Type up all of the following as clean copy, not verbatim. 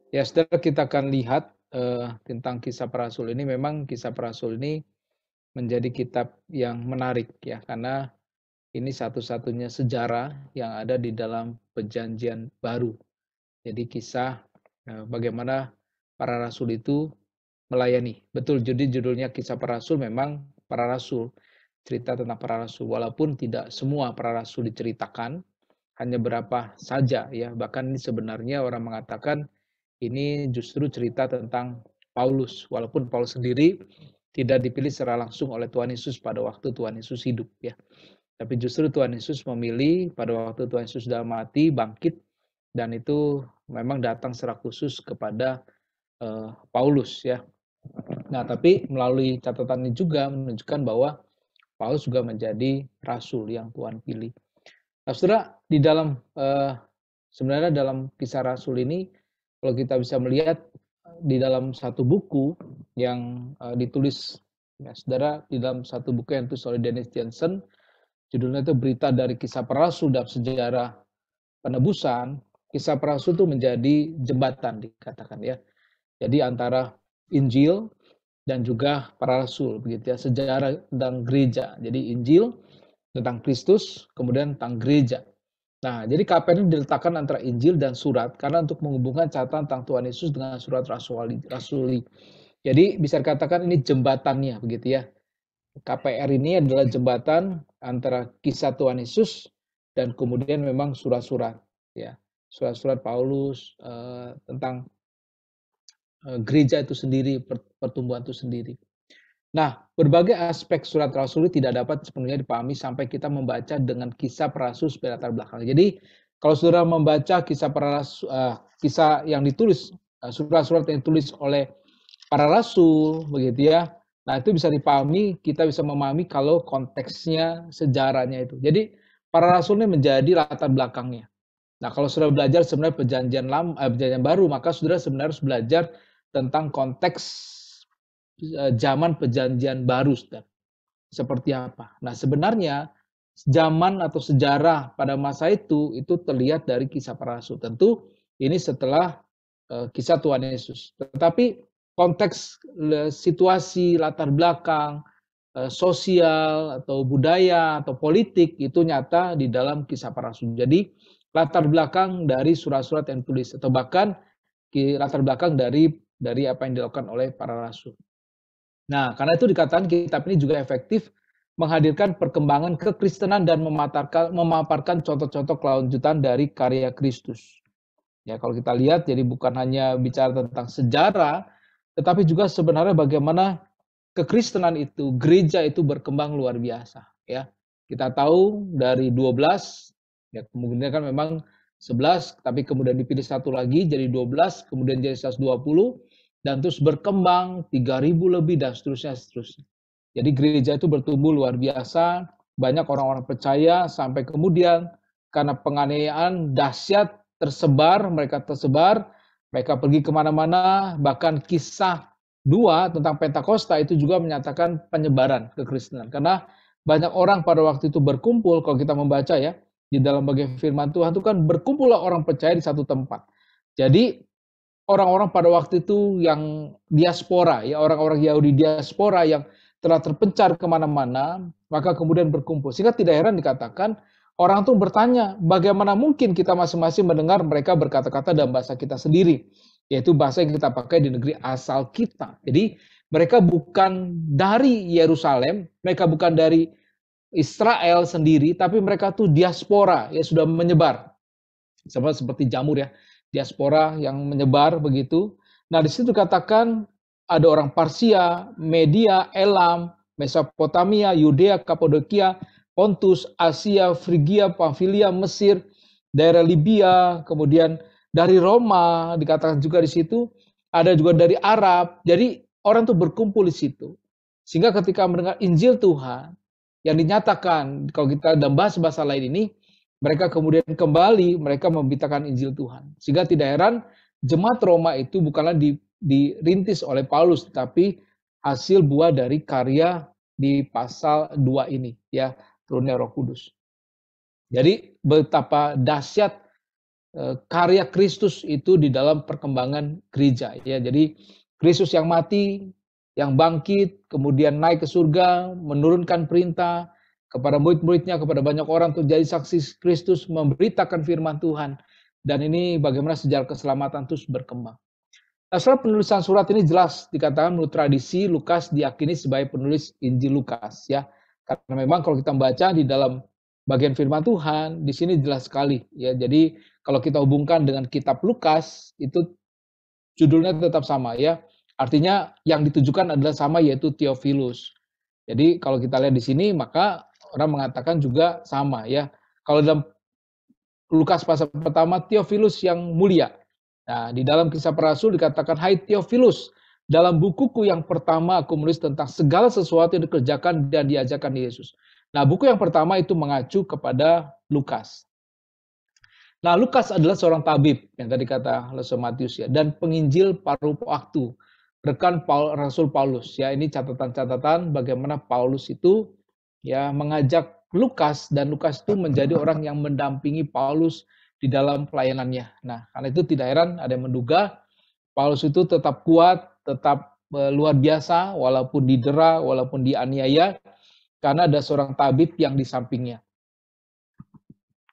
Ya, setelah kita akan lihat, tentang Kisah para Rasul ini, memang Kisah para Rasul ini menjadi kitab yang menarik ya, karena ini satu-satunya sejarah yang ada di dalam Perjanjian Baru. Jadi kisah, bagaimana para rasul itu melayani. Betul, jadi judulnya Kisah para Rasul, memang para rasul, cerita tentang para rasul. Walaupun tidak semua para rasul diceritakan, hanya berapa saja ya, bahkan ini sebenarnya orang mengatakan ini justru cerita tentang Paulus, walaupun Paulus sendiri tidak dipilih secara langsung oleh Tuhan Yesus pada waktu Tuhan Yesus hidup ya. Tapi justru Tuhan Yesus memilih pada waktu Tuhan Yesus sudah mati, bangkit, dan itu memang datang secara khusus kepada Paulus ya. Nah, tapi melalui catatan ini juga menunjukkan bahwa Paulus juga menjadi rasul yang Tuhan pilih. Nah, saudara, di dalam sebenarnya dalam Kisah Rasul ini, kalau kita bisa melihat di dalam satu buku yang ditulis, ya, saudara, di dalam satu buku yang ditulis oleh Dennis Johnson, judulnya itu Berita dari Kisah Para Rasul dalam Sejarah Penebusan. Kisah Para Rasul itu menjadi jembatan dikatakan ya. Jadi antara Injil dan juga para rasul begitu ya, sejarah tentang gereja. Jadi Injil tentang Kristus, kemudian tentang gereja. Nah, jadi KPN ini diletakkan antara Injil dan surat karena untuk menghubungkan catatan tentang Tuhan Yesus dengan surat rasuli. Jadi bisa dikatakan ini jembatannya begitu ya. KPR ini adalah jembatan antara kisah Tuhan Yesus dan kemudian memang surat-surat ya. Surat-surat Paulus tentang gereja itu sendiri, pertumbuhan itu sendiri. Nah, berbagai aspek surat Rasul tidak dapat sepenuhnya dipahami sampai kita membaca dengan kisah para rasul sebagai latar belakang. Jadi, kalau saudara membaca kisah para rasul, kisah yang ditulis, surat-surat yang ditulis oleh para rasul, begitu ya. Nah, itu bisa dipahami, kita bisa memahami kalau konteksnya, sejarahnya itu. Jadi, para rasul ini menjadi latar belakangnya. Nah, kalau saudara belajar sebenarnya perjanjian baru, maka saudara sebenarnya harus belajar tentang konteks zaman perjanjian baru, saudara. Seperti apa? Nah, sebenarnya zaman atau sejarah pada masa itu terlihat dari kisah para rasul. Tentu ini setelah kisah Tuhan Yesus. Tetapi konteks situasi latar belakang sosial atau budaya atau politik itu nyata di dalam kisah para rasul. Jadi latar belakang dari surat-surat yang tulis atau bahkan latar belakang dari apa yang dilakukan oleh para rasul. Nah, karena itu dikatakan kitab ini juga efektif menghadirkan perkembangan kekristenan dan memaparkan contoh-contoh kelanjutan dari karya Kristus. Ya, kalau kita lihat, jadi bukan hanya bicara tentang sejarah, tetapi juga sebenarnya bagaimana kekristenan itu, gereja itu berkembang luar biasa. Ya, kita tahu dari 12, ya kemudian kan memang 11, tapi kemudian dipilih satu lagi jadi 12, kemudian jadi 120, dan terus berkembang 3.000 lebih dan seterusnya seterusnya. Jadi gereja itu bertumbuh luar biasa, banyak orang-orang percaya sampai kemudian karena penganiayaan dahsyat mereka tersebar, mereka pergi kemana-mana, bahkan kisah 2 tentang Pentakosta itu juga menyatakan penyebaran kekristenan. Karena banyak orang pada waktu itu berkumpul, kalau kita membaca ya, di dalam bagian firman Tuhan itu kan berkumpullah orang percaya di satu tempat. Jadi orang-orang pada waktu itu yang diaspora, ya orang-orang Yahudi diaspora yang telah terpencar kemana-mana, maka kemudian berkumpul. Sehingga tidak heran dikatakan, orang itu bertanya, bagaimana mungkin kita masing-masing mendengar mereka berkata-kata dalam bahasa kita sendiri, yaitu bahasa yang kita pakai di negeri asal kita. Jadi mereka bukan dari Yerusalem, mereka bukan dari Israel sendiri, tapi mereka tuh diaspora, ya sudah menyebar. Sama seperti jamur ya, diaspora yang menyebar begitu. Nah, di situ katakan ada orang Parsia, Media, Elam, Mesopotamia, Yudea, Kapadokia, Pontus, Asia, Frigia, Pamfilia, Mesir, daerah Libya, kemudian dari Roma dikatakan juga di situ, ada juga dari Arab. Jadi orang tuh berkumpul di situ. Sehingga ketika mendengar Injil Tuhan yang dinyatakan kalau kita dalam bahasa-bahasa lain ini, mereka kemudian kembali, mereka memberitakan Injil Tuhan. Sehingga tidak heran jemaat Roma itu bukanlah dirintis oleh Paulus, tetapi hasil buah dari karya di pasal 2 ini, ya, turunnya Roh Kudus. Jadi betapa dahsyat karya Kristus itu di dalam perkembangan gereja, ya. Jadi Kristus yang mati, yang bangkit, kemudian naik ke surga, menurunkan perintah kepada murid-muridnya, kepada banyak orang untuk jadi saksi Kristus, memberitakan firman Tuhan. Dan ini bagaimana sejarah keselamatan terus berkembang. Nah, setelah penulisan surat ini jelas dikatakan menurut tradisi Lukas diakini sebagai penulis Injil Lukas, ya. Karena memang kalau kita membaca di dalam bagian firman Tuhan, di sini jelas sekali, ya. Jadi kalau kita hubungkan dengan kitab Lukas, itu judulnya tetap sama, ya. Artinya yang ditujukan adalah sama, yaitu Theophilus. Jadi kalau kita lihat di sini, maka orang mengatakan juga sama, ya. Kalau dalam Lukas pasal pertama, Theophilus yang mulia. Nah, di dalam Kisah Para Rasul dikatakan, "Hai Theophilus, dalam bukuku yang pertama aku menulis tentang segala sesuatu yang dikerjakan dan diajarkan Yesus." Nah, buku yang pertama itu mengacu kepada Lukas. Nah, Lukas adalah seorang tabib, yang tadi kata Rasul Matius, ya, dan penginjil paruh waktu, rekan Rasul Paulus, ya. Ini catatan-catatan bagaimana Paulus itu, ya, mengajak Lukas, dan Lukas itu menjadi orang yang mendampingi Paulus di dalam pelayanannya. Nah, karena itu tidak heran ada yang menduga Paulus itu tetap kuat, tetap luar biasa, walaupun didera, walaupun dianiaya, karena ada seorang tabib yang di sampingnya.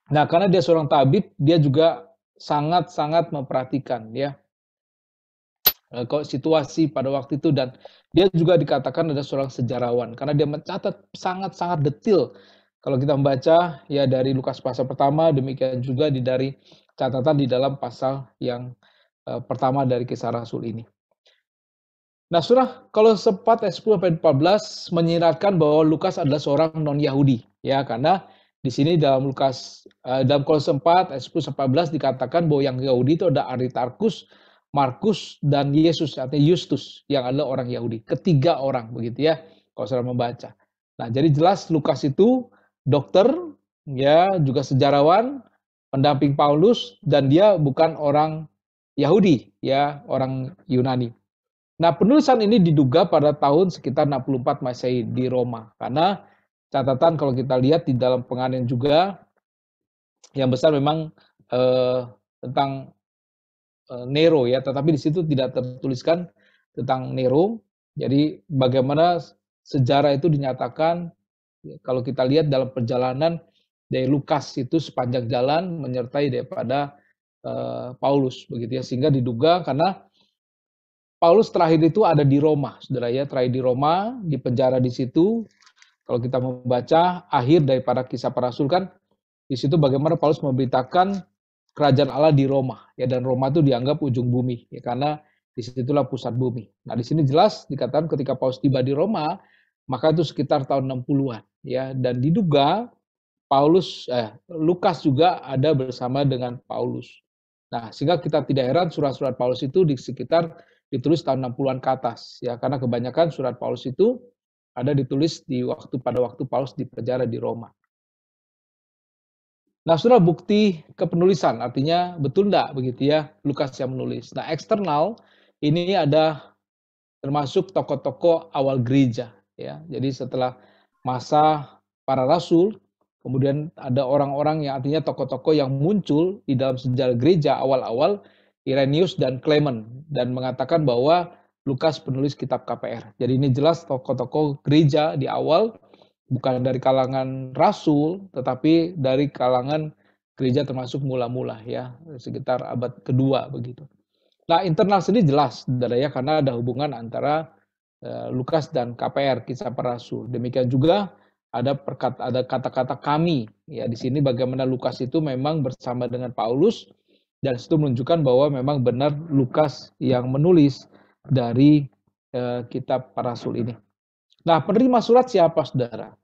Nah, karena dia seorang tabib, dia juga sangat-sangat memperhatikan, ya, situasi pada waktu itu, dan dia juga dikatakan ada seorang sejarawan karena dia mencatat sangat-sangat detail. Kalau kita membaca, ya, dari Lukas pasal pertama, demikian juga dari catatan di dalam pasal yang pertama dari Kisah Rasul ini. Nah, Saudara, kalau 4 ayat 10 sampai 14 menyiratkan bahwa Lukas adalah seorang non-Yahudi, ya, karena di sini dalam Lukas dalam Kolose 4 ayat 10 sampai 14 dikatakan bahwa yang Yahudi itu ada Aristarkus, Markus, dan Yesus atau Justus yang adalah orang Yahudi. Ketiga orang begitu, ya, kalau Saudara membaca. Nah, jadi jelas Lukas itu dokter, ya, juga sejarawan, pendamping Paulus, dan dia bukan orang Yahudi, ya, orang Yunani. Nah, penulisan ini diduga pada tahun sekitar 64 Masehi di Roma. Karena catatan kalau kita lihat di dalam penganiayaan juga yang besar memang tentang Nero, ya, tetapi di situ tidak tertuliskan tentang Nero. Jadi bagaimana sejarah itu dinyatakan kalau kita lihat dalam perjalanan dari Lukas itu sepanjang jalan menyertai daripada Paulus begitu, ya, sehingga diduga karena Paulus terakhir itu ada di Roma, Saudara, ya, terakhir di Roma, di penjara di situ. Kalau kita membaca akhir daripada Kisah Para Rasul kan, di situ bagaimana Paulus memberitakan kerajaan Allah di Roma, ya, dan Roma itu dianggap ujung bumi, ya, karena disitulah pusat bumi. Nah, di sini jelas dikatakan ketika Paulus tiba di Roma, maka itu sekitar tahun 60-an, ya, dan diduga Lukas juga ada bersama dengan Paulus. Nah, sehingga kita tidak heran surat-surat Paulus itu di sekitar ditulis tahun 60-an ke atas, ya, karena kebanyakan surat Paulus itu ada ditulis pada waktu Paulus di penjara di Roma. Nah, Saudara, bukti kepenulisan artinya betul enggak begitu, ya, Lukas yang menulis. Nah, eksternal ini ada termasuk tokoh-tokoh awal gereja, ya. Jadi setelah masa para rasul, kemudian ada orang-orang yang artinya tokoh-tokoh yang muncul di dalam sejarah gereja awal-awal, Irenaeus dan Clement, dan mengatakan bahwa Lukas penulis kitab KPR. Jadi ini jelas tokoh-tokoh gereja di awal, bukan dari kalangan rasul, tetapi dari kalangan gereja termasuk mula-mula, ya, sekitar abad kedua begitu. Nah, internal sendiri jelas, Saudara, ya, karena ada hubungan antara Lukas dan KPR, Kisah Para Rasul. Demikian juga ada kata-kata kami, ya, di sini bagaimana Lukas itu memang bersama dengan Paulus, dan itu menunjukkan bahwa memang benar Lukas yang menulis dari kitab Para Rasul ini. Nah, penerima surat siapa, Saudara?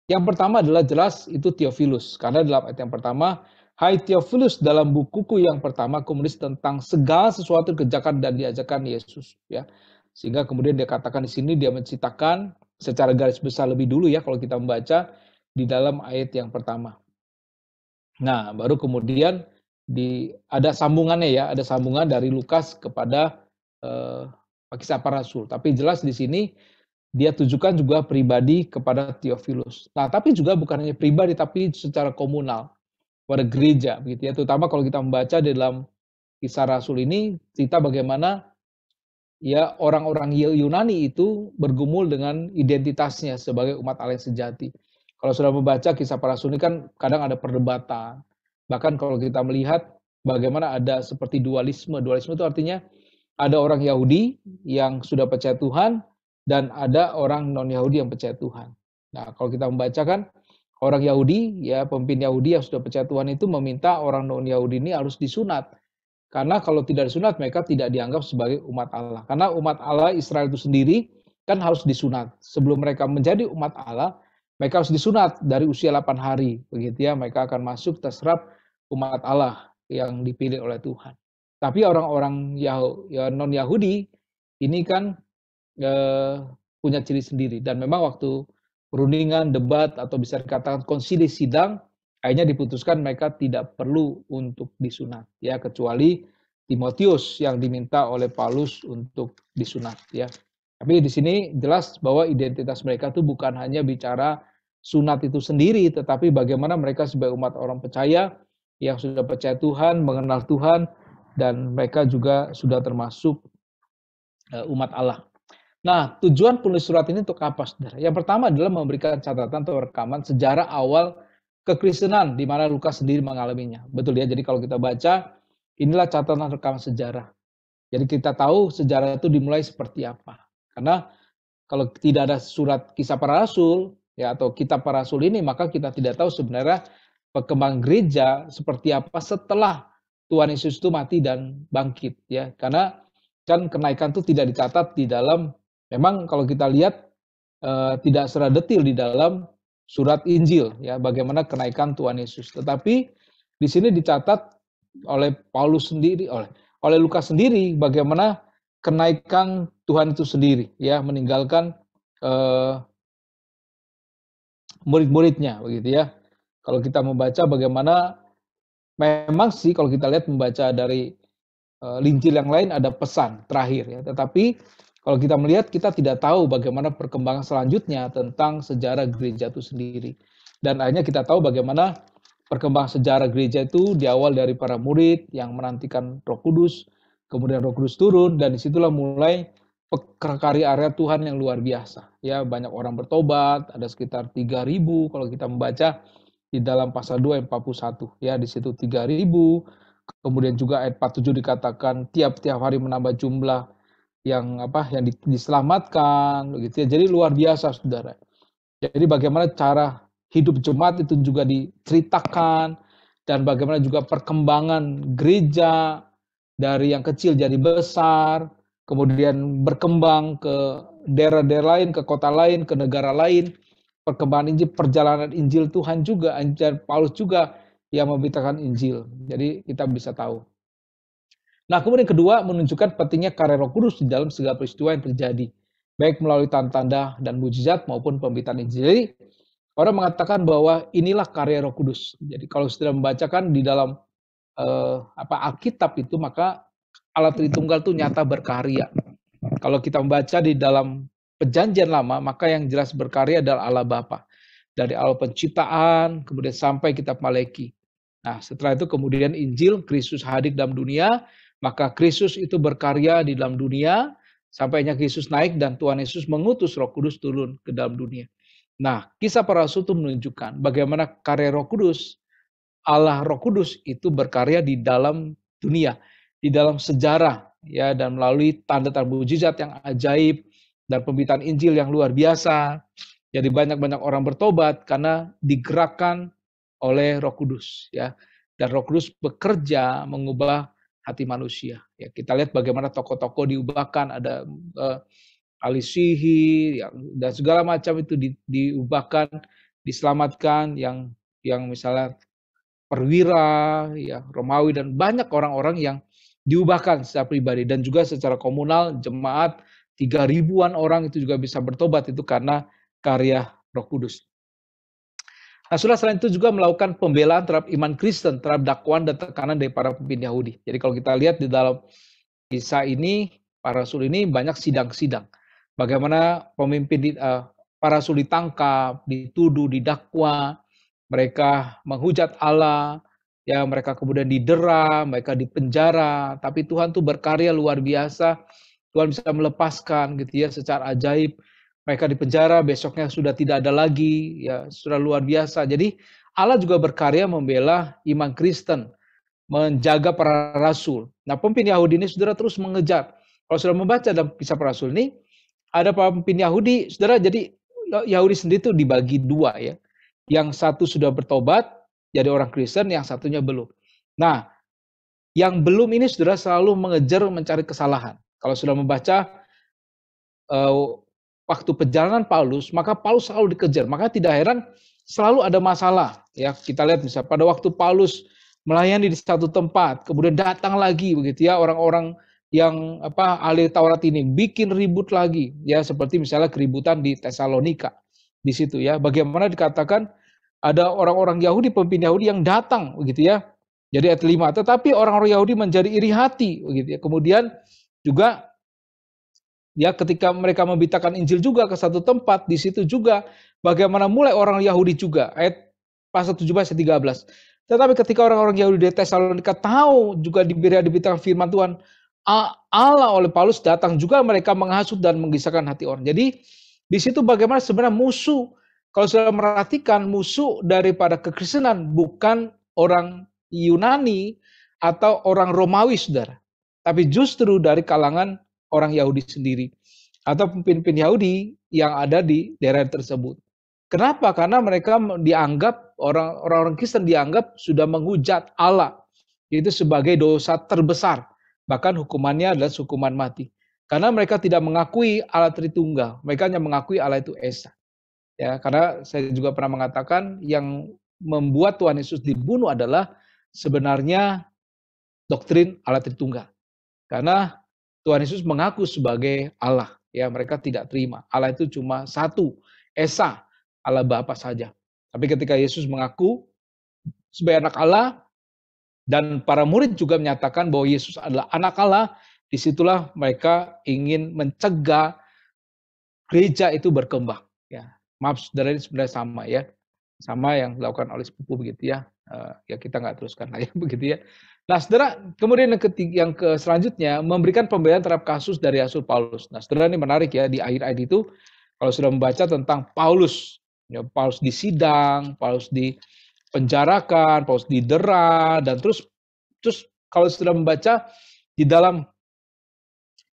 Yang pertama adalah jelas itu Theophilus, karena dalam ayat yang pertama, "Hai Theophilus, dalam bukuku yang pertama aku menulis tentang segala sesuatu kerjakan dan diajarkan Yesus." Ya, sehingga kemudian dia katakan di sini dia menceritakan secara garis besar lebih dulu, ya, kalau kita membaca di dalam ayat yang pertama. Nah, baru kemudian ada sambungannya, ya, ada sambungan dari Lukas kepada Kisah Para Rasul. Tapi jelas di sini dia tujukan juga pribadi kepada Theophilus. Nah, tapi juga bukan hanya pribadi, tapi secara komunal. kepada gereja begitu ya. Terutama kalau kita membaca di dalam Kisah Rasul ini cerita bagaimana ya orang-orang Yunani itu bergumul dengan identitasnya sebagai umat Allah yang sejati. Kalau sudah membaca Kisah Para Rasul ini kan kadang ada perdebatan. Bahkan kalau kita melihat bagaimana ada seperti dualisme. Dualisme itu artinya ada orang Yahudi yang sudah percaya Tuhan dan ada orang non-Yahudi yang percaya Tuhan. Nah, kalau kita membacakan orang Yahudi, ya pemimpin Yahudi yang sudah percaya Tuhan itu meminta orang non-Yahudi ini harus disunat. Karena kalau tidak disunat mereka tidak dianggap sebagai umat Allah. Karena umat Allah Israel itu sendiri kan harus disunat. Sebelum mereka menjadi umat Allah, mereka harus disunat dari usia 8 hari. Begitu ya, mereka akan masuk terserap umat Allah yang dipilih oleh Tuhan. Tapi orang-orang non-Yahudi ini kan punya ciri sendiri. Dan memang waktu perundingan, debat, atau bisa dikatakan konsili sidang, akhirnya diputuskan mereka tidak perlu untuk disunat, ya kecuali Timotius yang diminta oleh Paulus untuk disunat, ya. Tapi di sini jelas bahwa identitas mereka itu bukan hanya bicara sunat itu sendiri, tetapi bagaimana mereka sebagai umat orang percaya yang sudah percaya Tuhan, mengenal Tuhan, dan mereka juga sudah termasuk umat Allah. Nah, tujuan penulis surat ini untuk apa, saudara? Yang pertama adalah memberikan catatan atau rekaman sejarah awal kekristenan, di mana Lukas sendiri mengalaminya. Betul ya, jadi kalau kita baca, inilah catatan rekaman sejarah. Jadi kita tahu sejarah itu dimulai seperti apa. Karena kalau tidak ada surat Kisah Para Rasul, ya atau Kitab Para Rasul ini, maka kita tidak tahu sebenarnya perkembangan gereja seperti apa setelah Tuhan Yesus itu mati dan bangkit, ya. Karena kan kenaikan itu tidak dicatat di dalam. Memang kalau kita lihat tidak secara detail di dalam surat Injil ya bagaimana kenaikan Tuhan Yesus. Tetapi di sini dicatat oleh Paulus sendiri, oleh Lukas sendiri bagaimana kenaikan Tuhan itu sendiri ya meninggalkan murid-muridnya begitu ya. Kalau kita membaca bagaimana memang sih kalau kita lihat membaca dari Injil yang lain ada pesan terakhir ya, tetapi kalau kita melihat kita tidak tahu bagaimana perkembangan selanjutnya tentang sejarah gereja itu sendiri. Dan akhirnya kita tahu bagaimana perkembangan sejarah gereja itu di awal dari para murid yang menantikan Roh Kudus, kemudian Roh Kudus turun dan disitulah mulai karya area Tuhan yang luar biasa. Ya, banyak orang bertobat, ada sekitar 3.000 kalau kita membaca di dalam pasal 2 ayat 41. Ya, di situ 3.000. Kemudian juga ayat 47 dikatakan tiap-tiap hari menambah jumlah yang diselamatkan begitu ya. Jadi luar biasa Saudara. Jadi bagaimana cara hidup jemaat itu juga diceritakan dan bagaimana juga perkembangan gereja dari yang kecil jadi besar, kemudian berkembang ke daerah-daerah lain, ke kota lain, ke negara lain. Perkembangan Injil, perjalanan Injil Tuhan juga, Paulus juga yang memberitakan Injil. Jadi kita bisa tahu. Nah, kemudian kedua menunjukkan pentingnya karya Roh Kudus di dalam segala peristiwa yang terjadi, baik melalui tanda-tanda dan mujizat maupun pemberitaan Injil. Jadi, orang mengatakan bahwa inilah karya Roh Kudus. Jadi kalau sudah membacakan di dalam Alkitab itu, maka Allah Tritunggal itu nyata berkarya. Kalau kita membaca di dalam Perjanjian Lama, maka yang jelas berkarya adalah Allah Bapa. Dari awal penciptaan, kemudian sampai kitab Maleki. Nah, setelah itu kemudian Injil, Kristus hadir dalam dunia, maka Kristus itu berkarya di dalam dunia, sampainya Kristus naik dan Tuhan Yesus mengutus Roh Kudus turun ke dalam dunia. Nah, Kisah Para Rasul itu menunjukkan bagaimana karya Roh Kudus, Allah Roh Kudus itu berkarya di dalam dunia, di dalam sejarah, ya, dan melalui tanda-tanda mujizat yang ajaib dan pemberitaan Injil yang luar biasa. Jadi banyak-banyak orang bertobat karena digerakkan oleh Roh Kudus, ya. Dan Roh Kudus bekerja mengubah hati manusia. Ya, kita lihat bagaimana tokoh-tokoh diubahkan, ada ahli sihir dan segala macam itu diubahkan, diselamatkan yang misalnya perwira, ya Romawi dan banyak orang-orang yang diubahkan secara pribadi dan juga secara komunal jemaat 3.000-an orang itu juga bisa bertobat itu karena karya Roh Kudus. Nah, saudara, selain itu juga melakukan pembelaan terhadap iman Kristen, terhadap dakwaan dan tekanan dari para pemimpin Yahudi. Jadi kalau kita lihat di dalam kisah ini, para rasul ini banyak sidang-sidang. Bagaimana pemimpin para rasul ditangkap, dituduh, didakwa, mereka menghujat Allah, ya mereka kemudian didera, mereka dipenjara, tapi Tuhan tuh berkarya luar biasa. Tuhan bisa melepaskan gitu ya secara ajaib. Mereka dipenjara, besoknya sudah tidak ada lagi, ya sudah luar biasa. Jadi Allah juga berkarya membela iman Kristen, menjaga para rasul. Nah, pemimpin Yahudi ini saudara terus mengejar. Kalau sudah membaca dalam kisah para rasul ini, ada pemimpin Yahudi, saudara, jadi Yahudi sendiri itu dibagi dua ya. Yang satu sudah bertobat, jadi orang Kristen, yang satunya belum. Nah, yang belum ini saudara selalu mengejar mencari kesalahan. Kalau sudah membaca waktu perjalanan Paulus, maka Paulus selalu dikejar. Maka tidak heran selalu ada masalah. Ya, kita lihat misalnya pada waktu Paulus melayani di satu tempat, kemudian datang lagi begitu ya orang-orang yang ahli Taurat ini bikin ribut lagi, ya seperti misalnya keributan di Tesalonika di situ ya. Bagaimana dikatakan ada orang-orang Yahudi, pemimpin Yahudi yang datang begitu ya. Jadi ayat 5, tetapi orang-orang Yahudi menjadi iri hati begitu ya. Kemudian juga ya ketika mereka memberitakan Injil juga ke satu tempat, di situ juga bagaimana mulai orang Yahudi juga, ayat pasal 17 ayat 13. Tetapi ketika orang-orang Yahudi di Tesalonika tahu juga diberitakan firman Tuhan, Allah oleh Paulus datang juga mereka menghasut dan menggisahkan hati orang. Jadi di situ bagaimana sebenarnya musuh, kalau sudah merhatikan musuh daripada kekristenan bukan orang Yunani atau orang Romawi, saudara. Tapi justru dari kalangan orang Yahudi sendiri atau pemimpin Yahudi yang ada di daerah tersebut. Kenapa? Karena mereka dianggap orang-orang Kristen dianggap sudah menghujat Allah. Itu sebagai dosa terbesar. Bahkan hukumannya adalah hukuman mati. Karena mereka tidak mengakui Allah Tritunggal. Mereka hanya mengakui Allah itu Esa. Ya, karena saya juga pernah mengatakan yang membuat Tuhan Yesus dibunuh adalah sebenarnya doktrin Allah Tritunggal. Karena Tuhan Yesus mengaku sebagai Allah. Ya, mereka tidak terima. Allah itu cuma satu, Esa, Allah Bapa saja. Tapi ketika Yesus mengaku sebagai anak Allah, dan para murid juga menyatakan bahwa Yesus adalah anak Allah, disitulah mereka ingin mencegah gereja itu berkembang. Ya, maaf saudara, ini sebenarnya sama ya, sama yang dilakukan oleh sepupu begitu ya. Ya kita nggak teruskan lah ya begitu ya. Nah, saudara, kemudian yang selanjutnya memberikan pembelaan terhadap kasus dari Rasul Paulus. Nah, saudara, ini menarik ya, di akhir ayat itu kalau sudah membaca tentang Paulus, ya, Paulus disidang, Paulus dipenjarakan, Paulus didera, dan terus kalau sudah membaca di dalam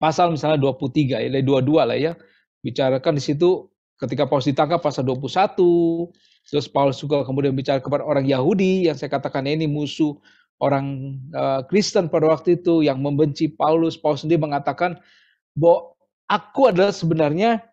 pasal misalnya 23 ya, 22 lah ya, bicarakan di situ ketika Paulus ditangkap pasal 21, terus Paulus juga kemudian bicara kepada orang Yahudi yang saya katakan ini musuh orang Kristen pada waktu itu yang membenci Paulus. Paulus sendiri mengatakan bahwa aku adalah sebenarnya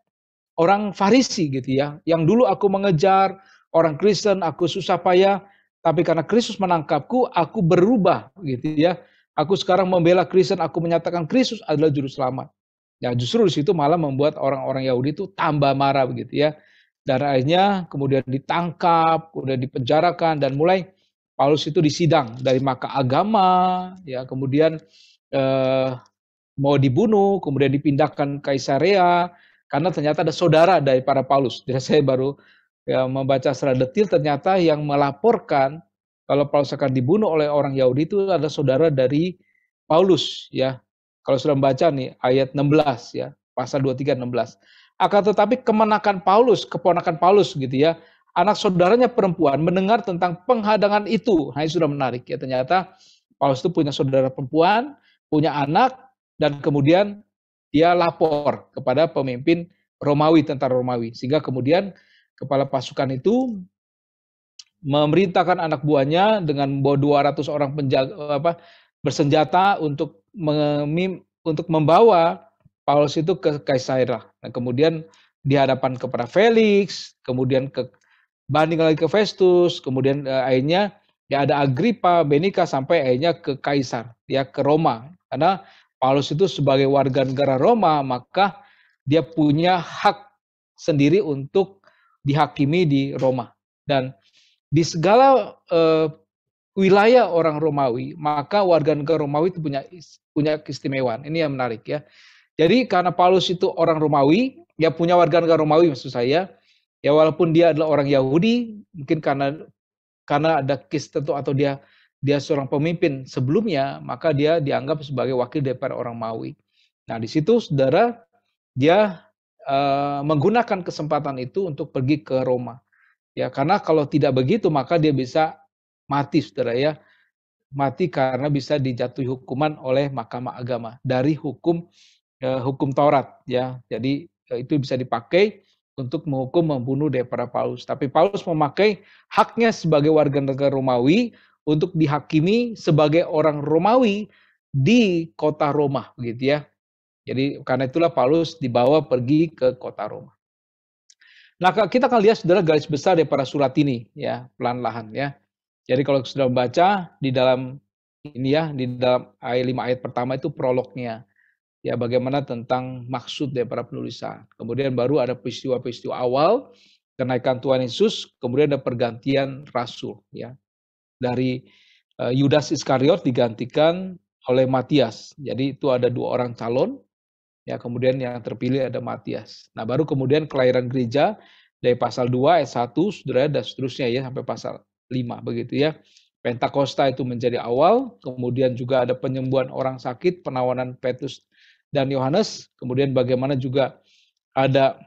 orang Farisi gitu ya, yang dulu aku mengejar orang Kristen, aku susah payah, tapi karena Kristus menangkapku, aku berubah gitu ya. Aku sekarang membela Kristen, aku menyatakan Kristus adalah juru selamat. Ya justru di situ malah membuat orang-orang Yahudi itu tambah marah begitu ya. Dan akhirnya kemudian ditangkap, kemudian dipenjarakan, dan mulai Paulus itu disidang dari maka agama, ya kemudian mau dibunuh, kemudian dipindahkan ke Kaisarea, karena ternyata ada saudara dari para Paulus. Jadi saya baru ya membaca secara detail, ternyata yang melaporkan kalau Paulus akan dibunuh oleh orang Yahudi itu adalah saudara dari Paulus ya. Kalau sudah membaca nih ayat 16 ya, pasal 23 16. Akan tetapi keponakan Paulus gitu ya, anak saudaranya perempuan mendengar tentang penghadangan itu. Nah, ini sudah menarik ya, ternyata Paulus itu punya saudara perempuan, punya anak, dan kemudian dia lapor kepada pemimpin Romawi, tentara Romawi, sehingga kemudian kepala pasukan itu memerintahkan anak buahnya dengan membawa 200 orang penjaga bersenjata untuk membawa Paulus itu ke Kaisarea. Nah, kemudian di hadapan kepada Felix, kemudian banding lagi ke Festus, kemudian akhirnya ya ada Agripa, Benika, sampai akhirnya ke Kaisar, ya ke Roma. Karena Paulus itu sebagai warga negara Roma, maka dia punya hak sendiri untuk dihakimi di Roma. Dan di segala wilayah orang Romawi, maka warga negara Romawi itu punya keistimewaan. Ini yang menarik ya. Jadi karena Paulus itu orang Romawi, ya punya warga negara Romawi maksud saya, ya walaupun dia adalah orang Yahudi, mungkin karena ada kes tertentu atau dia dia seorang pemimpin sebelumnya, maka dia dianggap sebagai wakil daripada orang Maui. Nah, di situ saudara, dia menggunakan kesempatan itu untuk pergi ke Roma. Ya, karena kalau tidak begitu maka dia bisa mati, saudara ya. Mati karena bisa dijatuhi hukuman oleh Mahkamah Agama dari hukum Taurat ya. Jadi itu bisa dipakai untuk menghukum membunuh daripada Paulus. Tapi Paulus memakai haknya sebagai warga negara Romawi untuk dihakimi sebagai orang Romawi di kota Roma begitu ya. Jadi karena itulah Paulus dibawa pergi ke kota Roma. Nah, kita akan lihat saudara garis besar daripada surat ini ya, pelan-lahan ya. Jadi kalau sudah membaca di dalam ini ya, di dalam 5 ayat pertama itu prolognya. Ya, bagaimana tentang maksud daripada penulisan. Kemudian baru ada peristiwa-peristiwa awal kenaikan Tuhan Yesus, kemudian ada pergantian rasul ya. Dari Yudas Iskariot digantikan oleh Matias. Jadi itu ada 2 orang calon. Ya, kemudian yang terpilih ada Matias. Nah, baru kemudian kelahiran gereja dari pasal 2 ayat 1 saudara dan seterusnya ya sampai pasal 5 begitu ya. Pentakosta itu menjadi awal, kemudian juga ada penyembuhan orang sakit, penawanan Petrus dan Yohanes, kemudian bagaimana juga ada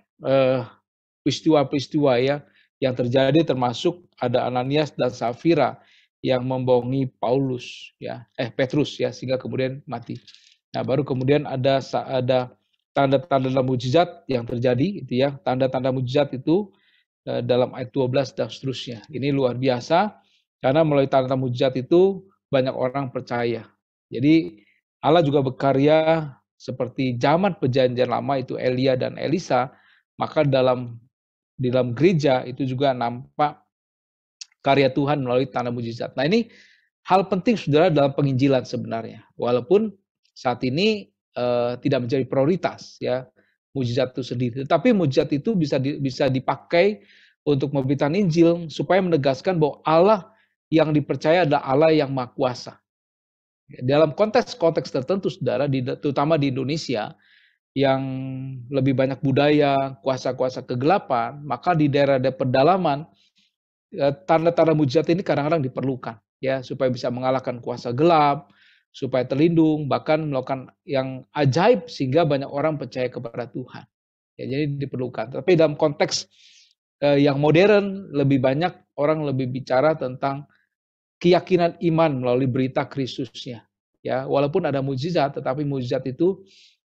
peristiwa-peristiwa ya yang terjadi termasuk ada Ananias dan Safira yang membohongi Petrus ya sehingga kemudian mati. Nah, baru kemudian ada tanda-tanda dalam mujizat yang terjadi itu ya. Tanda-tanda mujizat itu dalam ayat 12 dan seterusnya. Ini luar biasa karena melalui tanda mujizat itu banyak orang percaya. Jadi Allah juga berkarya seperti zaman perjanjian lama itu Elia dan Elisa, maka di dalam gereja itu juga nampak karya Tuhan melalui tanda mujizat. Nah, ini hal penting saudara dalam penginjilan sebenarnya. Walaupun saat ini tidak menjadi prioritas ya mujizat itu sendiri. Tetapi mujizat itu bisa dipakai untuk memberitakan Injil supaya menegaskan bahwa Allah yang dipercaya adalah Allah yang Maha Kuasa. Dalam konteks-konteks tertentu saudara, terutama di Indonesia yang lebih banyak budaya, kuasa-kuasa kegelapan, maka di daerah-daerah pedalaman tanda-tanda mujizat ini kadang-kadang diperlukan ya supaya bisa mengalahkan kuasa gelap, supaya terlindung, bahkan melakukan yang ajaib sehingga banyak orang percaya kepada Tuhan. Ya, jadi diperlukan. Tapi dalam konteks yang modern lebih banyak orang lebih bicara tentang keyakinan iman melalui berita Kristusnya. Ya, walaupun ada mujizat, tetapi mujizat itu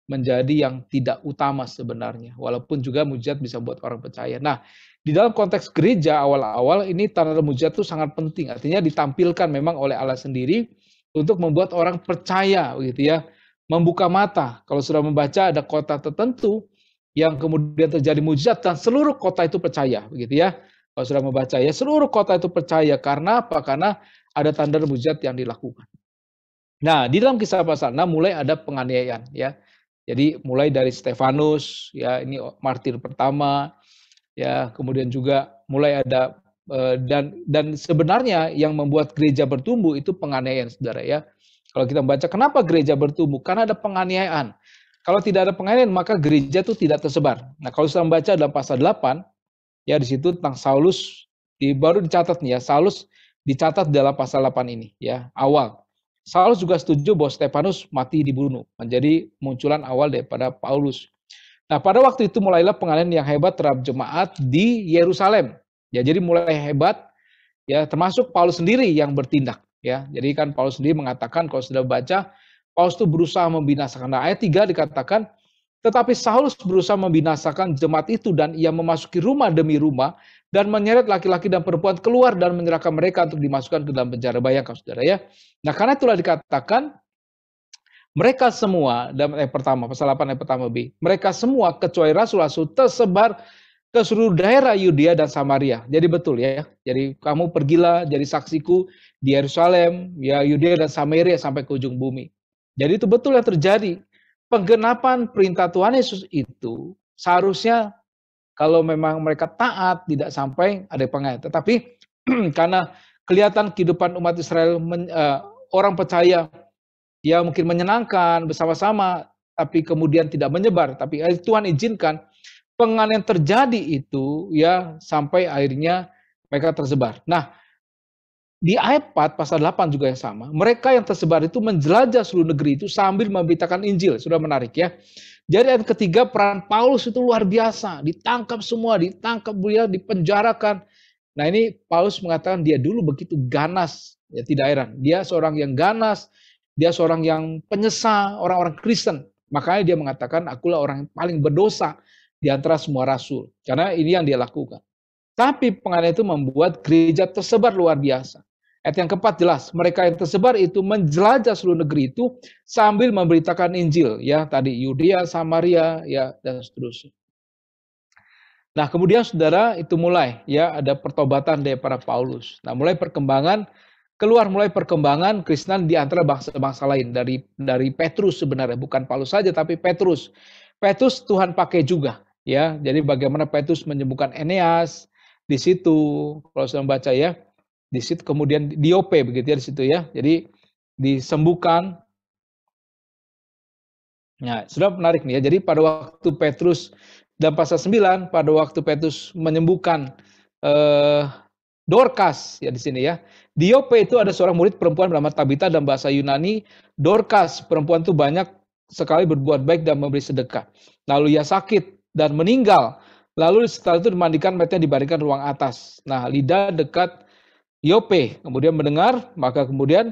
menjadi yang tidak utama sebenarnya. Walaupun juga mujizat bisa buat orang percaya. Nah, di dalam konteks gereja awal-awal ini tanda mujizat itu sangat penting. Artinya ditampilkan memang oleh Allah sendiri untuk membuat orang percaya begitu ya. Membuka mata. Kalau sudah membaca ada kota tertentu yang kemudian terjadi mujizat dan seluruh kota itu percaya begitu ya. Kalau sudah membaca ya seluruh kota itu percaya karena apa? Karena ada tanda mujizat yang dilakukan. Nah, di dalam Kisah pasal 6 mulai ada penganiayaan ya. Jadi mulai dari Stefanus ya, ini martir pertama ya, kemudian juga mulai ada dan sebenarnya yang membuat gereja bertumbuh itu penganiayaan Saudara ya. Kalau kita membaca kenapa gereja bertumbuh? Karena ada penganiayaan. Kalau tidak ada penganiayaan maka gereja itu tidak tersebar. Nah, kalau sudah membaca dalam pasal 8 ya di situ tentang Saulus baru dicatat nih ya, Saulus dicatat dalam pasal 8 ini ya, awal. Saulus juga setuju bahwa Stefanus mati dibunuh, menjadi munculan awal daripada Paulus. Nah, pada waktu itu mulailah penganiayaan yang hebat terhadap jemaat di Yerusalem. Ya, jadi mulai hebat ya, termasuk Paulus sendiri yang bertindak ya. Jadi kan Paulus sendiri mengatakan kalau sudah baca Paulus itu berusaha membinasakan. Nah, ayat 3 dikatakan tetapi Saulus berusaha membinasakan jemaat itu dan ia memasuki rumah demi rumah dan menyeret laki-laki dan perempuan keluar dan menyerahkan mereka untuk dimasukkan ke dalam penjara. Bayangkan saudara ya. Nah, karena itulah dikatakan mereka semua dalam ayat pertama, pasal 8 ayat pertama B, mereka semua kecuali rasul-rasul tersebar ke seluruh daerah Yudea dan Samaria. Jadi betul ya. Jadi kamu pergilah jadi saksiku di Yerusalem, ya Yudea dan Samaria sampai ke ujung bumi. Jadi itu betul yang terjadi. Penggenapan perintah Tuhan Yesus itu seharusnya kalau memang mereka taat tidak sampai ada penganiayaan. Tetapi karena kelihatan kehidupan umat Israel orang percaya ya mungkin menyenangkan bersama-sama tapi kemudian tidak menyebar, tapi Tuhan izinkan penganiayaan terjadi itu ya sampai akhirnya mereka tersebar. Nah, Di ayat 4 pasal 8 juga yang sama. Mereka yang tersebar itu menjelajah seluruh negeri itu sambil memberitakan Injil. Sudah menarik ya. Jadi ayat ketiga peran Paulus itu luar biasa. Ditangkap semua, ditangkap dia, dipenjarakan. Nah ini Paulus mengatakan dia dulu begitu ganas. Ya tidak heran. Dia seorang yang ganas. Dia seorang yang penyesa orang-orang Kristen. Makanya dia mengatakan akulah orang yang paling berdosa di antara semua rasul. Karena ini yang dia lakukan. Tapi penganiayaan itu membuat gereja tersebar luar biasa. Ayat yang keempat jelas, mereka yang tersebar itu menjelajah seluruh negeri itu sambil memberitakan Injil, ya tadi Yudea, Samaria, ya dan seterusnya. Nah kemudian saudara itu mulai ya ada pertobatan dari para Paulus. Nah mulai perkembangan Kristen di antara bangsa-bangsa lain dari Petrus sebenarnya bukan Paulus saja tapi Petrus. Petrus Tuhan pakai juga ya. Jadi bagaimana Petrus menyembuhkan Eneas di situ kalau saya membaca ya. Di situ kemudian Diope begitu ya di situ ya. Jadi disembuhkan. Nah, sudah menarik nih ya. Jadi pada waktu Petrus dan pasal 9 pada waktu Petrus menyembuhkan Dorcas ya di sini ya. Diope itu ada seorang murid perempuan bernama Tabita dan bahasa Yunani. Dorcas perempuan itu banyak sekali berbuat baik dan memberi sedekah. Lalu ia sakit dan meninggal. Lalu setelah itu dimandikan, mayatnya dibaringkan ruang atas. Nah, Lida dekat Yope kemudian mendengar, maka kemudian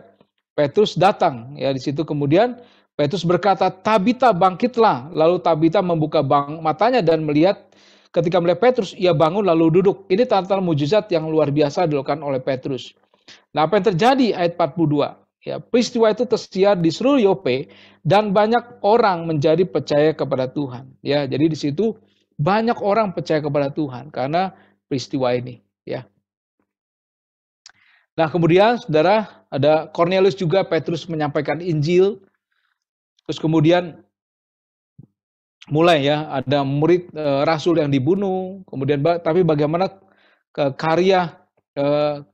Petrus datang. Ya di situ kemudian Petrus berkata, Tabita bangkitlah. Lalu Tabita membuka matanya dan melihat. Ketika melihat Petrus, ia bangun lalu duduk. Ini tanda-tanda mujizat yang luar biasa dilakukan oleh Petrus. Nah, apa yang terjadi ayat 42? Ya, peristiwa itu tersiar di seluruh Yope dan banyak orang menjadi percaya kepada Tuhan. Ya, jadi di situ banyak orang percaya kepada Tuhan karena peristiwa ini. Ya. Nah, kemudian saudara ada Cornelius juga Petrus menyampaikan Injil. Terus kemudian mulai ya ada murid rasul yang dibunuh, kemudian tapi bagaimana karya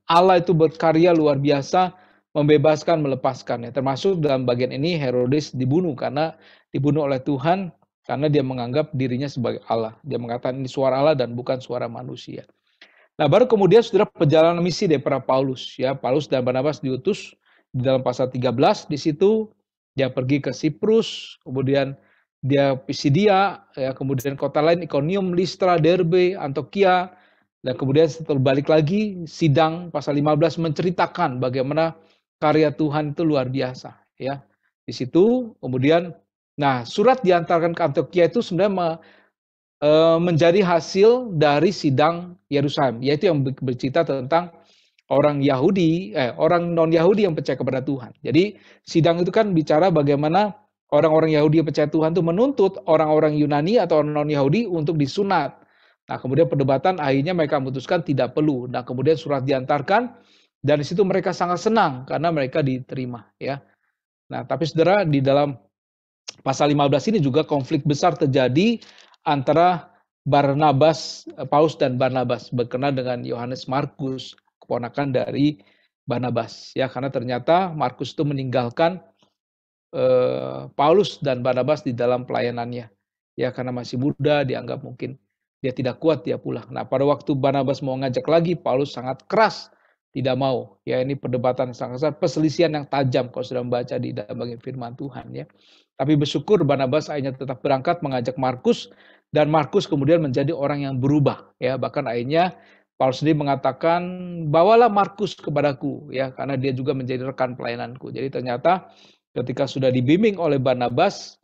Allah itu berkarya luar biasa membebaskan, melepaskan ya. Termasuk dalam bagian ini Herodes dibunuh karena dibunuh oleh Tuhan karena dia menganggap dirinya sebagai Allah. Dia mengatakan ini suara Allah dan bukan suara manusia. Nah, baru kemudian saudara perjalanan misi dari para Paulus ya. Paulus dan Barnabas diutus di dalam pasal 13 di situ dia pergi ke Siprus, kemudian dia Pisidia, ya, kemudian kota lain Iconium, Listra, Derbe, Antioquia, dan kemudian setelah balik lagi sidang pasal 15 menceritakan bagaimana karya Tuhan itu luar biasa, ya. Di situ kemudian, nah surat diantarkan ke Antioquia itu sebenarnya menjadi hasil dari sidang Yerusalem, yaitu yang bercerita tentang orang Yahudi, orang non-Yahudi yang percaya kepada Tuhan. Jadi sidang itu kan bicara bagaimana orang-orang Yahudi yang percaya Tuhan itu menuntut orang-orang Yunani atau orang non-Yahudi untuk disunat. Nah, kemudian perdebatan akhirnya mereka memutuskan tidak perlu. Nah, kemudian surat diantarkan dan di situ mereka sangat senang karena mereka diterima, ya. Nah, tapi saudara di dalam pasal 15 ini juga konflik besar terjadi antara Paulus dan Barnabas berkenaan dengan Yohanes Markus, keponakan dari Barnabas ya, karena ternyata Markus itu meninggalkan Paulus dan Barnabas di dalam pelayanannya ya, karena masih muda dianggap mungkin dia tidak kuat dia pulang. Nah, pada waktu Barnabas mau ngajak lagi, Paulus sangat keras tidak mau. Ya, ini perdebatan sangat besar, perselisihan yang tajam kalau sudah membaca di dalam bagian firman Tuhan ya. Tapi bersyukur Barnabas akhirnya tetap berangkat mengajak Markus dan Markus kemudian menjadi orang yang berubah ya. Bahkan akhirnya Paulus sendiri mengatakan, bawalah Markus kepadaku ya, karena dia juga menjadi rekan pelayananku. Jadi ternyata ketika sudah dibimbing oleh Barnabas,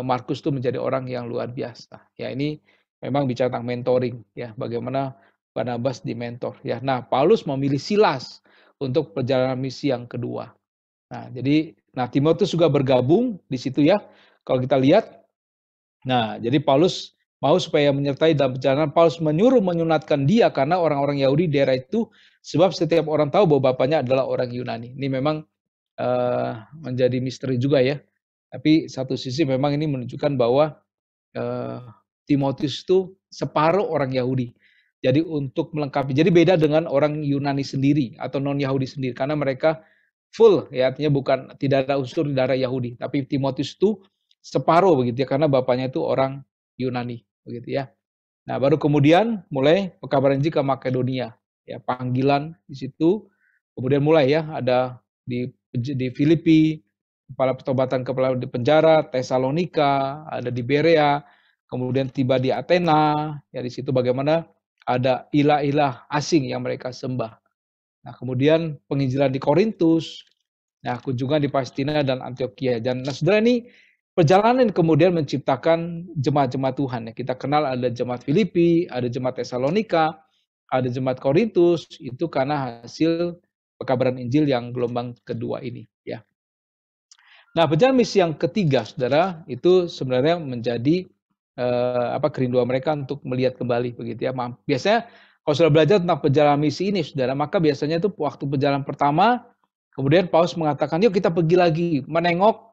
Markus itu menjadi orang yang luar biasa. Ya, ini memang bicara tentang mentoring ya, bagaimana Barnabas dimentor ya. Nah, Paulus memilih Silas untuk perjalanan misi yang kedua. Nah, jadi Timotius juga bergabung di situ ya. Kalau kita lihat, nah, jadi Paulus mau supaya menyertai dalam perjalanan. Paulus menyuruh menyunatkan dia karena orang-orang Yahudi daerah itu, sebab setiap orang tahu bahwa bapaknya adalah orang Yunani. Ini memang menjadi misteri juga ya. Tapi satu sisi memang ini menunjukkan bahwa Timotius itu separuh orang Yahudi. Jadi untuk melengkapi, jadi beda dengan orang Yunani sendiri atau non Yahudi sendiri, karena mereka full ya, artinya bukan tidak ada unsur darah Yahudi, tapi Timotius itu separuh begitu ya, karena bapaknya itu orang Yunani begitu ya. Nah, baru kemudian mulai pekabaran Injil ke Makedonia ya, panggilan di situ Kemudian mulai ya ada di Filipi, kepala pertobatan kepala di penjara, Tesalonika, ada di Berea, kemudian tiba di Athena, ya di situ bagaimana ada ilah-ilah asing yang mereka sembah. Nah, kemudian penginjilan di Korintus, nah kunjungan di Palestina dan Antioquia. Dan nah, saudara ini perjalanan kemudian menciptakan jemaat-jemaat Tuhan. Ya. Kita kenal ada jemaat Filipi, ada jemaat Tesalonika, ada jemaat Korintus, itu karena hasil pekabaran Injil yang gelombang kedua ini. Ya. Nah, perjalanan misi yang ketiga, saudara, itu sebenarnya menjadi kerinduan mereka untuk melihat kembali, begitu ya. Biasanya kalau sudah belajar tentang perjalanan misi ini, saudara, maka biasanya itu waktu perjalanan pertama, kemudian Paulus mengatakan, yuk kita pergi lagi menengok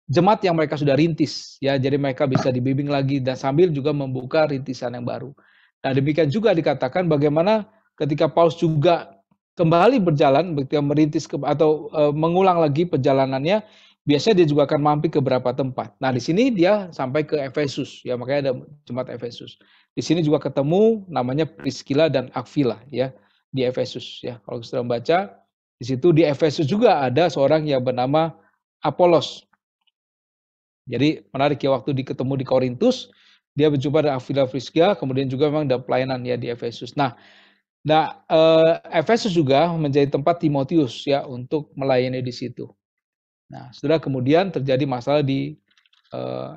jemaat yang mereka sudah rintis, ya. Jadi mereka bisa dibimbing lagi dan sambil juga membuka rintisan yang baru. Nah, demikian juga dikatakan bagaimana ketika Paulus juga kembali berjalan, ketika merintis atau mengulang lagi perjalanannya, biasanya dia juga akan mampir ke beberapa tempat. Nah, di sini dia sampai ke Efesus, ya makanya ada jemaat Efesus. Di sini juga ketemu namanya Priscilla dan Aquila, ya di Efesus, ya. Kalau sudah membaca di situ di Efesus juga ada seorang yang bernama Apolos. Jadi menarik ya waktu ketemu di Korintus, dia berjumpa dengan Aquila Priscilla, kemudian juga memang ada pelayanan ya di Efesus. Nah, Efesus juga menjadi tempat Timotius ya untuk melayani di situ. Nah, setelah kemudian terjadi masalah di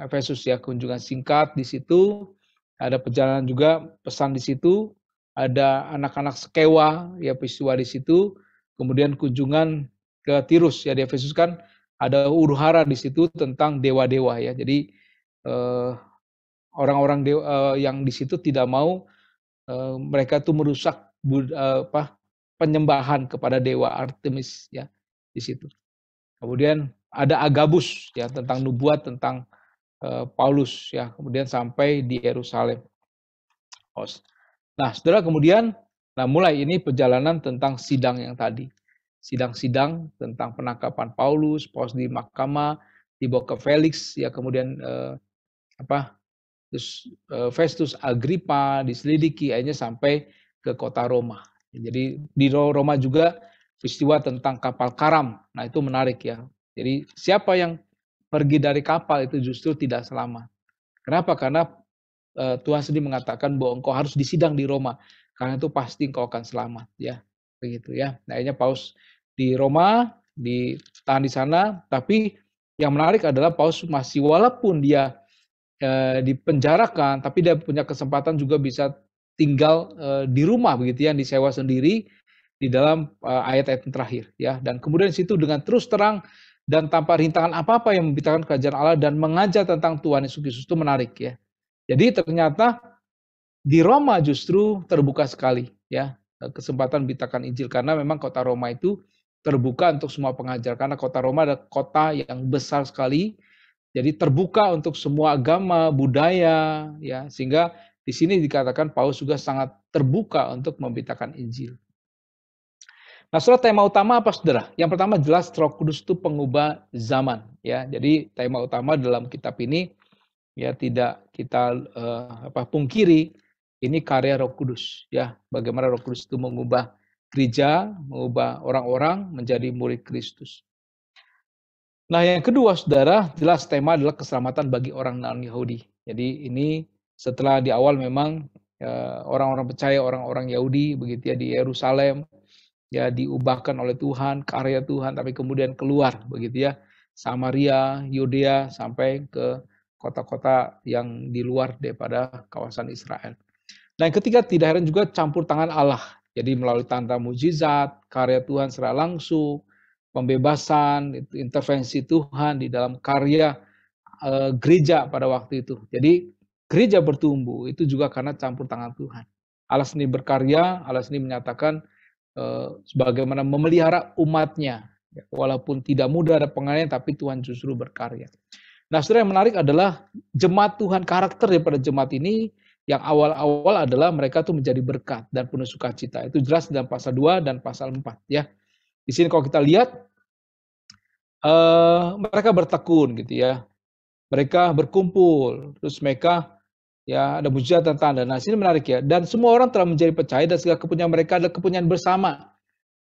Efesus ya, kunjungan singkat di situ, ada perjalanan juga pesan di situ, ada anak-anak sekewa ya peristiwa di situ, kemudian kunjungan ke Tirus ya di Efesus kan ada huru-hara di situ tentang dewa-dewa ya. Jadi orang-orang yang di situ tidak mau mereka tuh merusak penyembahan kepada dewa Artemis ya di situ. Kemudian ada Agabus ya tentang nubuat tentang Paulus ya, kemudian sampai di Yerusalem. Nah, saudara kemudian mulai ini perjalanan tentang sidang yang tadi. Sidang-sidang tentang penangkapan Paulus di mahkamah, dibawa ke Felix ya, kemudian terus Festus Agrippa diselidiki akhirnya sampai ke kota Roma. Jadi di Roma juga peristiwa tentang kapal karam. Nah, itu menarik ya. Jadi siapa yang pergi dari kapal itu justru tidak selamat. Kenapa? Karena Tuhan sendiri mengatakan bahwa engkau harus disidang di Roma. Karena itu pasti engkau akan selamat ya. Begitu ya. Nah, akhirnya Paulus di Roma, ditahan di sana, tapi yang menarik adalah Paulus masih walaupun dia dipenjarakan, tapi dia punya kesempatan juga bisa tinggal di rumah begitu ya, disewa sendiri di dalam ayat-ayat yang terakhir ya. Dan kemudian di situ dengan terus terang dan tanpa rintangan apa-apa yang memberitakan kerajaan Allah dan mengajar tentang Tuhan Yesus Kristus, itu menarik ya. Jadi ternyata di Roma justru terbuka sekali ya kesempatan memberitakan Injil, karena memang kota Roma itu terbuka untuk semua pengajar, karena kota Roma adalah kota yang besar sekali. Jadi terbuka untuk semua agama, budaya, ya, sehingga di sini dikatakan Paulus juga sangat terbuka untuk memberitakan Injil. Nah, saudara, tema utama apa, saudara? Yang pertama jelas Roh Kudus itu pengubah zaman, ya. Jadi tema utama dalam kitab ini ya tidak kita pungkiri, ini karya Roh Kudus, ya. Bagaimana Roh Kudus itu mengubah gereja, mengubah orang-orang menjadi murid Kristus. Nah, yang kedua, saudara, jelas tema adalah keselamatan bagi orang non-Yahudi. Jadi ini setelah di awal memang orang-orang percaya, orang-orang Yahudi begitu ya di Yerusalem ya diubahkan oleh Tuhan, karya Tuhan, tapi kemudian keluar begitu ya, Samaria, Yudea sampai ke kota-kota yang di luar daripada kawasan Israel. Nah, yang ketiga tidak heran juga campur tangan Allah. Jadi melalui tanda mujizat, karya Tuhan secara langsung, pembebasan, intervensi Tuhan di dalam karya gereja pada waktu itu. Jadi gereja bertumbuh itu juga karena campur tangan Tuhan. Allah sendiri berkarya, Allah sendiri menyatakan sebagaimana memelihara umatnya. Walaupun tidak mudah ada penganiayaan, tapi Tuhan justru berkarya. Nah, saudara, yang menarik adalah jemaat Tuhan, karakter daripada jemaat ini yang awal-awal adalah mereka tuh menjadi berkat dan penuh sukacita. Itu jelas dalam pasal 2 dan pasal 4 ya. Di sini kalau kita lihat mereka bertekun gitu ya. Mereka berkumpul, terus mereka ya ada mujizat dan tanda. Nah, sini menarik ya. Dan semua orang telah menjadi percaya dan segala kepunyaan mereka adalah kepunyaan bersama.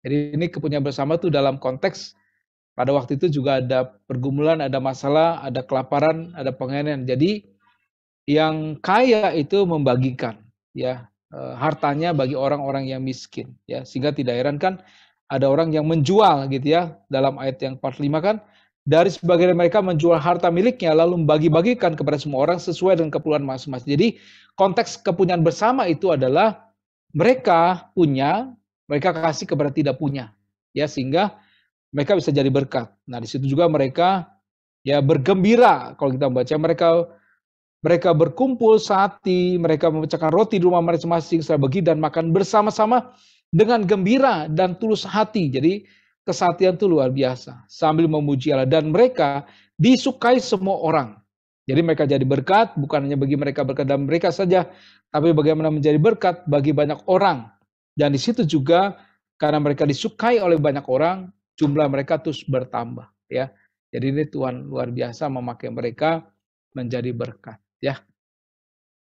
Jadi ini kepunyaan bersama tuh dalam konteks pada waktu itu juga ada pergumulan, ada masalah, ada kelaparan, ada penganiayaan. Jadi yang kaya itu membagikan ya, hartanya bagi orang-orang yang miskin ya, sehingga tidak heran kan ada orang yang menjual gitu ya, dalam ayat yang 45 kan, dari sebagian mereka menjual harta miliknya lalu membagi-bagikan kepada semua orang sesuai dengan keperluan masing-masing. Jadi konteks kepunyaan bersama itu adalah mereka punya, mereka kasih kepada tidak punya ya, sehingga mereka bisa jadi berkat. Nah, di situ juga mereka ya bergembira kalau kita baca mereka berkumpul sehati, mereka memecahkan roti di rumah masing-masing, setelah bagi dan makan bersama-sama dengan gembira dan tulus hati. Jadi kesatian itu luar biasa. Sambil memuji Allah dan mereka disukai semua orang. Jadi mereka jadi berkat, bukan hanya bagi mereka berkat dan mereka saja, tapi bagaimana menjadi berkat bagi banyak orang. Dan di situ juga karena mereka disukai oleh banyak orang, jumlah mereka terus bertambah. Ya, jadi ini Tuhan luar biasa memakai mereka menjadi berkat. Ya,